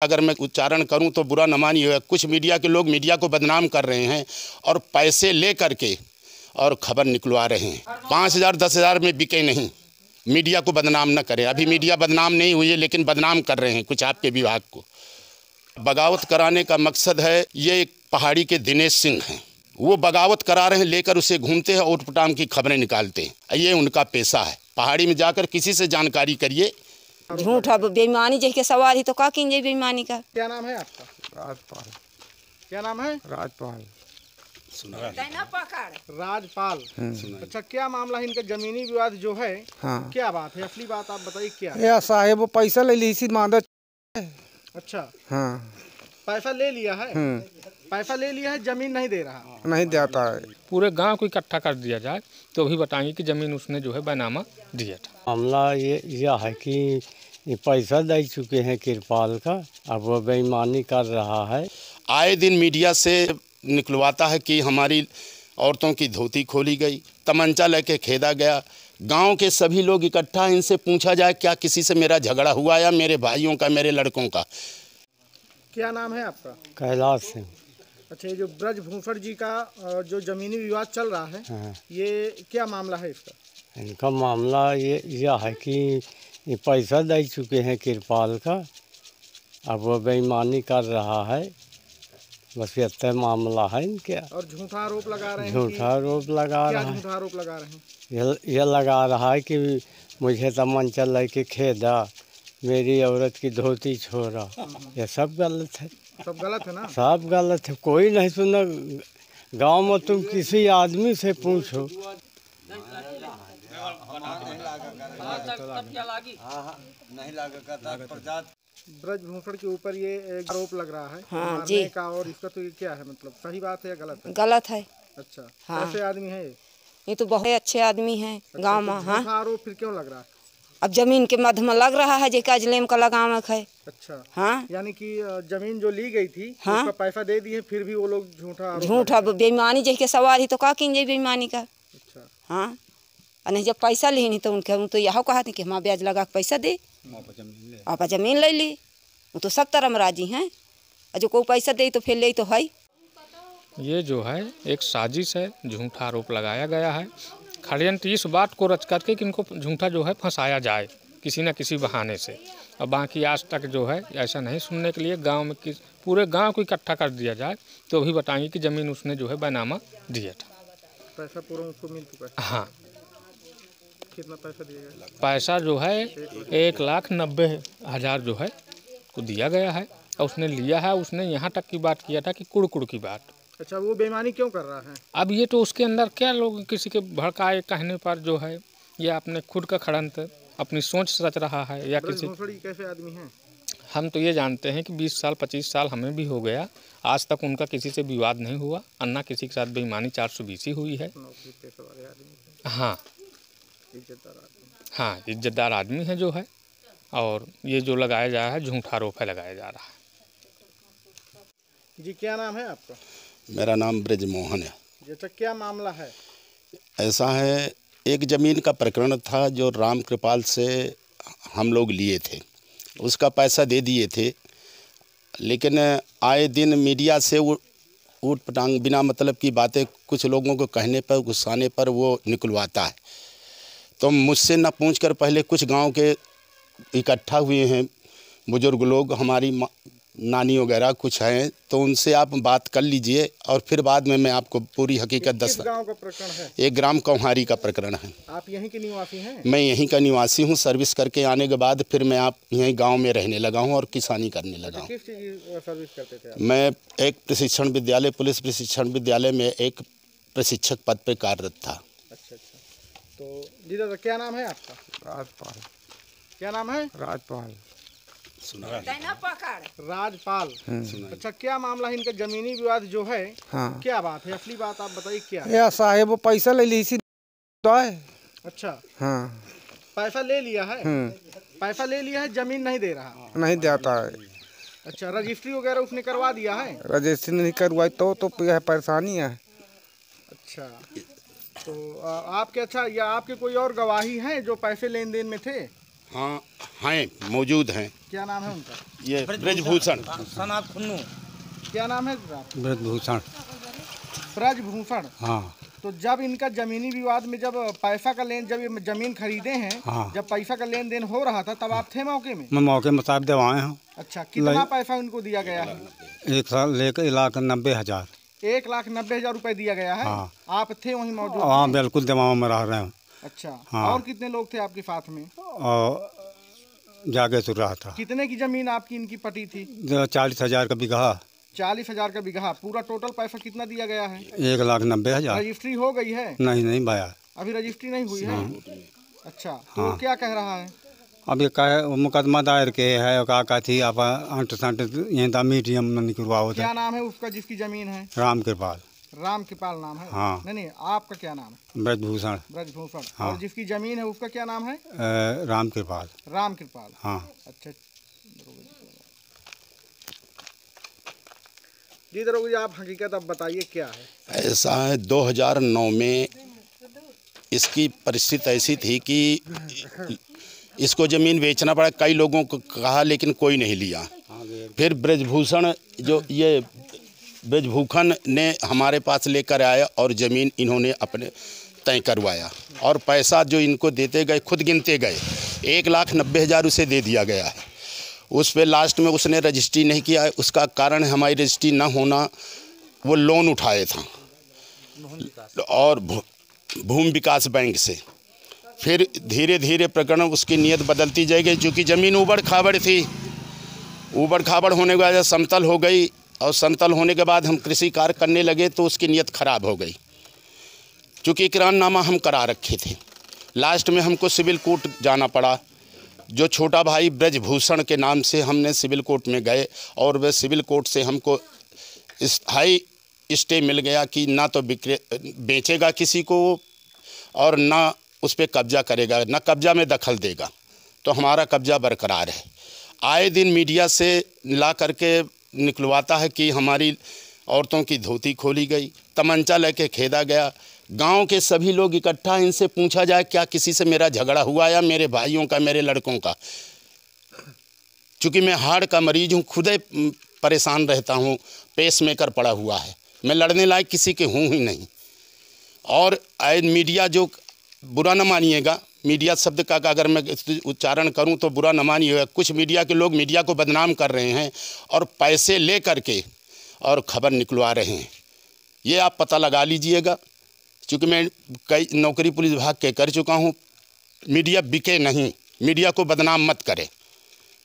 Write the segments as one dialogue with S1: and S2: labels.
S1: अगर मैं उच्चारण करूं तो बुरा न मानिएगा। कुछ मीडिया के लोग मीडिया को बदनाम कर रहे हैं और पैसे ले करके और खबर निकलवा रहे हैं। 5,000 10,000 में बिके नहीं। मीडिया को बदनाम न करें। अभी मीडिया बदनाम नहीं हुई है, लेकिन बदनाम कर रहे हैं कुछ आपके विभाग को। बगावत कराने का मकसद है, ये एक पहाड़ी के दिनेश सिंह हैं, वो बगावत करा रहे हैं, लेकर उसे घूमते हैं, ओटपटांग की खबरें निकालते हैं। ये उनका पेशा है। पहाड़ी में जाकर किसी से जानकारी करिए।
S2: झूठा बेईमानी जैसे सवाल ही तो का कीजिए बेईमानी का।
S3: क्या नाम है आपका?
S4: राजपाल।
S3: क्या नाम है?
S4: राजपाल।
S3: राजपाल। अच्छा, क्या मामला है इनका? जमीनी विवाद जो है,
S4: हाँ।
S3: क्या बात है? असली बात आप बताइए क्या है?
S4: या साहेब वो पैसा ले ली सी मादा।
S3: अच्छा,
S4: हाँ।
S3: पैसा ले लिया है। पैसा ले लिया है, जमीन नहीं दे रहा।
S4: नहीं देता है।
S5: पूरे गांव को इकट्ठा कर दिया जाए तो भी बताएंगे कि जमीन उसने जो है बैनामा दिया था।
S6: मामला यह है कि ये पैसा दे चुके हैं कृपाल का, अब वो बेईमानी कर रहा है।
S1: आए दिन मीडिया से निकलवाता है कि हमारी औरतों की धोती खोली गई, तमंचा लेके खेदा गया। गांव के सभी लोग इकट्ठा, इनसे पूछा जाए क्या किसी से मेरा झगड़ा हुआ या मेरे भाइयों का, मेरे लड़कों का।
S3: क्या नाम है आपका?
S6: कैलाश सिंह।
S3: अच्छा, ये जो ब्रजभूषण जी का जो जमीनी विवाद चल रहा है,
S6: हाँ।
S3: ये क्या मामला है इसका?
S6: इनका मामला यह है कि ये पैसा दे चुके हैं कृपाल का, अब वो बेईमानी कर रहा है। बस इतना मामला है इनके।
S3: और झूठा आरोप लगा रहे हैं।
S6: झूठा आरोप लगा रहा है।
S3: क्या झूठा आरोप लगा रहे हैं?
S6: यह लगा रहा है कि मुझे तमंचा लेके खेदा, मेरी औरत की धोती छोड़ा। ये सब गलत है।
S3: सब गलत है ना?
S6: सब गलत है, कोई नहीं सुना। गांव में तुम किसी आदमी से पूछो।
S3: ब्रजभूषण के ऊपर ये एक आरोप लग रहा है,
S2: हाँ,
S3: मारने
S2: जी।
S3: का, और इसका तो ये क्या है, मतलब सही बात है या गलत है?
S2: गलत है।
S3: अच्छा,
S2: हाँ।
S3: कैसे आदमी है ये?
S2: ये तो बहुत अच्छे आदमी हैं गांव में। हाँ,
S3: झूठा आरोप फिर क्यों लग रहा है?
S2: अब जमीन के मध्य में लग रहा है जेका अजलेम का लगामक है।
S3: अच्छा,
S2: हाँ,
S3: यानी कि जमीन जो ली गई थी,
S2: हाँ।
S3: उसका पैसा दे दिए, फिर भी वो लोग झूठा आरोप
S2: झूठा बेईमानी जैसे सवाल ही तो का कीजिए बेईमानी का।
S3: अच्छा,
S2: हाँ, और नहीं जब पैसा ली नहीं तो उनके तो यह कहा कि हमारा ब्याज लगा के पैसा दे, आप जमीन ले ली। वो तो सब तरह में राजी हैं, और जो कोई पैसा दे तो फिर ले तो है।
S5: ये जो है एक साजिश है, झूठा आरोप लगाया गया है। षड्यंत्र इस बात को रच करके कि इनको झूठा जो है फंसाया जाए किसी न किसी बहाने से। और बाकी आज तक जो है ऐसा नहीं सुनने के लिए गांव में पूरे गांव को इकट्ठा कर दिया जाए तो भी बताएंगे कि ज़मीन उसने जो है बैनामा दिया था।
S3: पैसा पूरा उसको मिल चुका है?
S5: हाँ।
S3: कितना पैसा दिया गया?
S5: पैसा जो है 1,90,000 जो है को दिया गया है, और उसने लिया है। उसने यहाँ तक की बात किया था कि कुड़ की बात।
S3: अच्छा, वो बेईमानी क्यों कर रहा है?
S5: अब ये तो उसके अंदर क्या, लोग किसी के भड़काए कहने पर जो है या अपने खुद का खड़ंत अपनी सोच रच रहा है या किसी।
S3: कैसे आदमी हैं?
S5: हम तो ये जानते हैं कि 20 साल 25 साल हमें भी हो गया, आज तक उनका किसी से विवाद नहीं हुआ, अन्ना किसी के साथ बेईमानी 420 ही हुई है। हाँ हाँ, इज्जतदार आदमी है जो है। और ये जो लगाया जा रहा है झूठा आरोप है लगाया जा रहा है।
S3: जी, क्या नाम है आपका?
S1: मेरा नाम ब्रजमोहन है।
S3: अच्छा, क्या मामला है?
S1: ऐसा है, एक ज़मीन का प्रकरण था जो राम कृपाल से हम लोग लिए थे, उसका पैसा दे दिए थे, लेकिन आए दिन मीडिया से ऊट पटांग बिना मतलब की बातें कुछ लोगों को कहने पर, गुस्साने पर वो निकलवाता है। तो मुझसे न पूछकर पहले कुछ गांव के इकट्ठा हुए हैं बुजुर्ग लोग, हमारी नानी वगैरह कुछ हैं, तो उनसे आप बात कर लीजिए और फिर बाद में मैं आपको पूरी हकीकत
S3: किस गांव का प्रकरण है?
S1: एक ग्राम कौहारी का प्रकरण है।
S3: आप यहीं के निवासी हैं?
S1: मैं यहीं का निवासी हूँ। सर्विस करके आने के बाद फिर मैं यहीं गांव में रहने लगा हूँ और किसानी करने लगा हूँ।
S3: किस चीज़ की सर्विस करते थे आप?
S1: मैं एक प्रशिक्षण विद्यालय, पुलिस प्रशिक्षण विद्यालय में एक प्रशिक्षक पद पर कार्यरत था।
S3: अच्छा, तो जी दादा, क्या नाम है आपका?
S4: राजपाल।
S3: क्या नाम है?
S4: राजपाल।
S3: राजपाल। अच्छा, क्या मामला है इनका? जमीनी विवाद जो है,
S4: हाँ।
S3: क्या बात है? असली बात आप बताइए क्या है?
S4: या साहेब वो पैसा ले ली सी।
S3: अच्छा,
S4: हाँ।
S3: पैसा ले लिया है। पैसा ले लिया है, जमीन नहीं दे रहा।
S4: नहीं देता है।
S3: अच्छा, रजिस्ट्री वगैरह उसने करवा दिया है?
S4: रजिस्ट्री नहीं करवाई तो यह परेशानी है।
S3: अच्छा, तो आपके, अच्छा, या आपके कोई और गवाही हैं जो पैसे लेन देन में थे?
S1: हाँ हैं, मौजूद हैं।
S3: क्या नाम है उनका?
S1: ये ब्रजभूषण।
S3: क्या नाम है आपका?
S4: ब्रजभूषण।
S3: ब्रजभूषण।
S4: हाँ
S3: तो जब इनका जमीनी विवाद में जब पैसा का जब ये जमीन खरीदे हैं,
S4: हाँ।
S3: जब पैसा का लेन देन हो रहा था तब आप थे मौके में?
S4: मैं मौके में साहब दवाए हूँ।
S3: अच्छा, कितना पैसा उनको दिया गया है?
S4: 1 साल लेकर 1,90,000।
S3: 1,90,000 रुपए दिया गया है।
S4: हाँ।
S3: आप थे वहीं मौजूद?
S4: हाँ बिल्कुल दवाओं में रह रहे हूँ।
S3: अच्छा।
S4: हाँ।
S3: और कितने लोग थे आपके साथ में?
S4: और जाके सुन रहा था।
S3: कितने की जमीन आपकी इनकी पटी थी?
S4: 40,000 का बीघा।
S3: 40,000 का बीघा। पूरा टोटल पैसा कितना दिया गया है?
S4: 1,90,000।
S3: रजिस्ट्री हो गई है?
S4: नहीं भाया,
S3: अभी रजिस्ट्री नहीं हुई है। अच्छा, तो वो क्या कह रहा है?
S4: अब ये कहे मुकदमा दायर के है, का थी आप अंट संट ये मीडियम में निकलवाओ।
S3: क्या नाम है उसका जिसकी जमीन है?
S4: राम कृपाल।
S3: राम कृपाल नाम है?
S4: हाँ।
S3: नहीं, आपका क्या नाम है?
S4: ब्रजभूषण।
S3: ब्रजभूषण।
S4: हाँ।
S3: और जिसकी जमीन है उसका क्या नाम है?
S4: राम कृपाल।
S3: राम कृपाल।
S4: हाँ।
S3: अच्छा जी दरोगा जी, आप हकीकत अब बताइए क्या है?
S1: ऐसा है, 2009 में इसकी परिस्थिति ऐसी थी कि इसको ज़मीन बेचना पड़ा। कई लोगों को कहा लेकिन कोई नहीं लिया। फिर ब्रजभूषण जो ये ब्रजभूषण ने हमारे पास लेकर आया और ज़मीन इन्होंने अपने तय करवाया और पैसा जो इनको देते गए खुद गिनते गए। 1,90,000 उसे दे दिया गया है। उस पे लास्ट में उसने रजिस्ट्री नहीं किया है। उसका कारण हमारी रजिस्ट्री ना होना, वो लोन उठाए था और भूमि विकास बैंक से। फिर धीरे धीरे प्रकरण उसकी नीयत बदलती जाएगी, क्योंकि ज़मीन ऊबड़ खाबड़ थी। ऊबड़ खाबड़ होने के बाद समतल हो गई और समतल होने के बाद हम कृषि कार्य करने लगे तो उसकी नीयत खराब हो गई। चूँकि इकरारनामा हम करा रखे थे, लास्ट में हमको सिविल कोर्ट जाना पड़ा। जो छोटा भाई ब्रजभूषण के नाम से हमने सिविल कोर्ट में गए और वह सिविल कोर्ट से हमको स्थायी स्टे मिल गया कि ना तो बेचेगा किसी को और ना उस पर कब्जा करेगा, ना कब्जा में दखल देगा। तो हमारा कब्जा बरकरार है। आए दिन मीडिया से ला करके निकलवाता है कि हमारी औरतों की धोती खोली गई, तमंचा लेके खेदा गया। गांव के सभी लोग इकट्ठा, इनसे पूछा जाए क्या किसी से मेरा झगड़ा हुआ या मेरे भाइयों का, मेरे लड़कों का। चूँकि मैं हार्ट का मरीज हूँ, खुद परेशान रहता हूँ, पेसमेकर पड़ा हुआ है, मैं लड़ने लायक किसी के हूँ ही नहीं। और मीडिया जो, बुरा न मानिएगा, मीडिया शब्द का अगर मैं उच्चारण करूं तो बुरा न मानिएगा। कुछ मीडिया के लोग मीडिया को बदनाम कर रहे हैं और पैसे ले करके और खबर निकलवा रहे हैं। ये आप पता लगा लीजिएगा, क्योंकि मैं कई नौकरी पुलिस विभाग के कर चुका हूं। मीडिया बिके नहीं, मीडिया को बदनाम मत करें।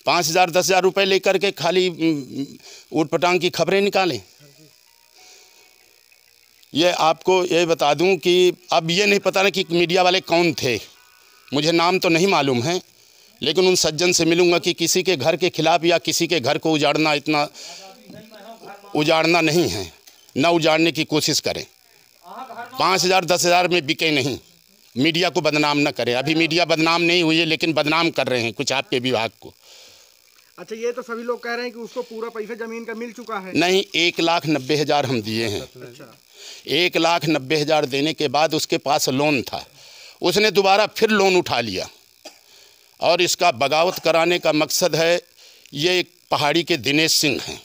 S1: 5,000 10,000 रुपये लेकर के खाली ऊट पटांग की खबरें निकालें। ये आपको ये बता दूं कि अब ये नहीं पता ना कि मीडिया वाले कौन थे, मुझे नाम तो नहीं मालूम है, लेकिन उन सज्जन से मिलूंगा कि किसी के घर के खिलाफ या किसी के घर को उजाड़ना, इतना उजाड़ना नहीं है, ना उजाड़ने की कोशिश करें। 5,000 10,000 में बिके नहीं, मीडिया को बदनाम न करें। अभी मीडिया बदनाम नहीं हुई है, लेकिन बदनाम कर रहे हैं कुछ आपके विभाग को।
S3: अच्छा, ये तो सभी लोग कह रहे हैं कि उसको पूरा पैसा जमीन का मिल चुका है।
S1: नहीं, 1,90,000 हम दिए हैं।
S3: अच्छा।
S1: 1,90,000 देने के बाद उसके पास लोन था, उसने दोबारा फिर लोन उठा लिया और इसका बगावत कराने का मकसद है। ये एक पहाड़ी के दिनेश सिंह हैं,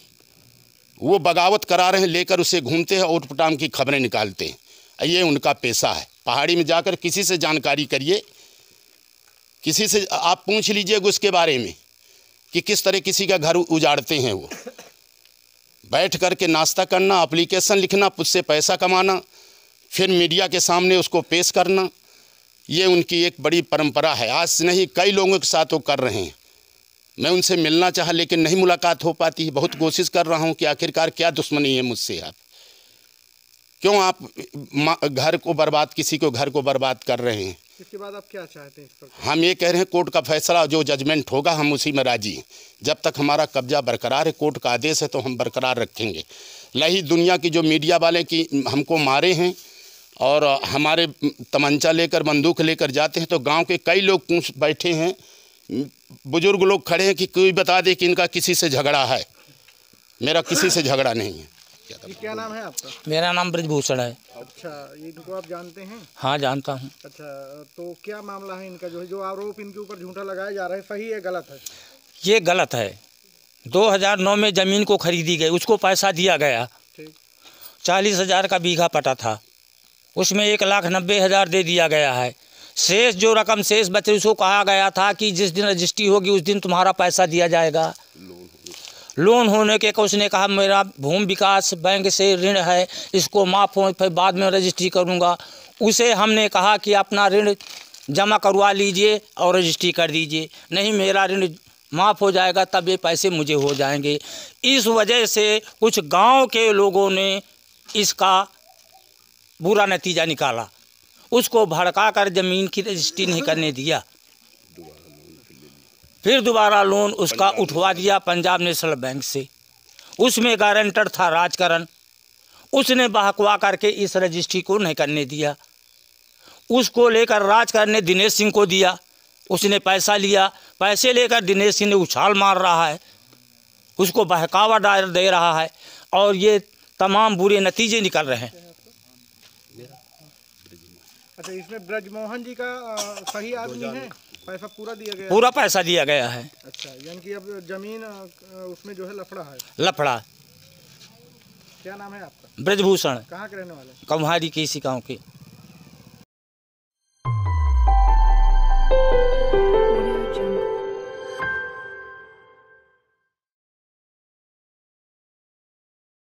S1: वो बगावत करा रहे हैं, लेकर उसे घूमते हैं, ऊट पटांग की खबरें निकालते हैं। ये उनका पेशा है। पहाड़ी में जाकर किसी से जानकारी करिए, किसी से आप पूछ लीजिएगा उसके बारे में कि किस तरह किसी का घर उजाड़ते हैं। वो बैठ कर के नाश्ता करना, एप्लीकेशन लिखना, उससे पैसा कमाना, फिर मीडिया के सामने उसको पेश करना, ये उनकी एक बड़ी परंपरा है। आज से नहीं, कई लोगों के साथ वो कर रहे हैं। मैं उनसे मिलना चाहा लेकिन नहीं मुलाकात हो पाती है। बहुत कोशिश कर रहा हूं कि आखिरकार क्या दुश्मनी है मुझसे, आप क्यों आप घर को बर्बाद, किसी को घर को बर्बाद कर रहे हैं।
S3: इसके बाद आप क्या चाहते हैं इस पर?
S1: हम ये कह रहे हैं कोर्ट का फैसला जो जजमेंट होगा हम उसी में राजी हैं। जब तक हमारा कब्जा बरकरार है, कोर्ट का आदेश है तो हम बरकरार रखेंगे। लही दुनिया की जो मीडिया वाले की हमको मारे हैं और हमारे तमंचा लेकर, बंदूक लेकर जाते हैं, तो गांव के कई लोग पूछ बैठे हैं, बुजुर्ग लोग खड़े हैं कि कोई बता दे कि इनका किसी से झगड़ा है। मेरा किसी से झगड़ा नहीं है। किया था।
S3: ये क्या नाम है आपका?
S7: मेरा नाम ब्रजभूषण है।
S3: अच्छा, ये इनको आप जानते हैं?
S7: हाँ जानता हूँ।
S3: अच्छा, तो क्या मामला है इनका, जो आरोप इनके ऊपर झूठा लगाया जा रहा है, सही है गलत है?
S7: ये गलत है। 2009 में ज़मीन को खरीदी गई, उसको पैसा दिया गया। 40,000 का बीघा पटा था, उसमें 1,90,000 दे दिया गया है। शेष जो रकम शेष बचे उसको कहा गया था कि जिस दिन रजिस्ट्री होगी उस दिन तुम्हारा पैसा दिया जाएगा। लोन होने के उसने कहा मेरा भूमि विकास बैंक से ऋण है, इसको माफ़ हो फिर बाद में रजिस्ट्री करूँगा। उसे हमने कहा कि अपना ऋण जमा करवा लीजिए और रजिस्ट्री कर दीजिए, नहीं मेरा ऋण माफ़ हो जाएगा तब ये पैसे मुझे हो जाएंगे। इस वजह से कुछ गांव के लोगों ने इसका बुरा नतीजा निकाला, उसको भड़का कर ज़मीन की रजिस्ट्री नहीं करने दिया। फिर दोबारा लोन उसका उठवा दिया पंजाब नेशनल बैंक से। उसमें गारंटर था राजकरण, उसने बहकवा करके इस रजिस्ट्री को नहीं करने दिया। उसको लेकर राजकरण ने दिनेश सिंह को दिया, उसने पैसा लिया। पैसे लेकर दिनेश सिंह ने उछाल मार रहा है, उसको बहकावा दे रहा है और ये तमाम बुरे नतीजे निकल रहे हैं।
S3: अच्छा, इसमें ब्रजमोहन जी का सही आदमी है? पैसा पूरा दिया गया?
S7: पूरा पैसा दिया गया है।
S3: अच्छा, यानी कि अब जमीन उसमें जो है लफड़ा है?
S7: लफड़ा।
S3: क्या नाम है आपका?
S7: ब्रजभूषण।
S3: कहाँ के रहने वाले?
S7: कम्हारी के इसी गाँव के।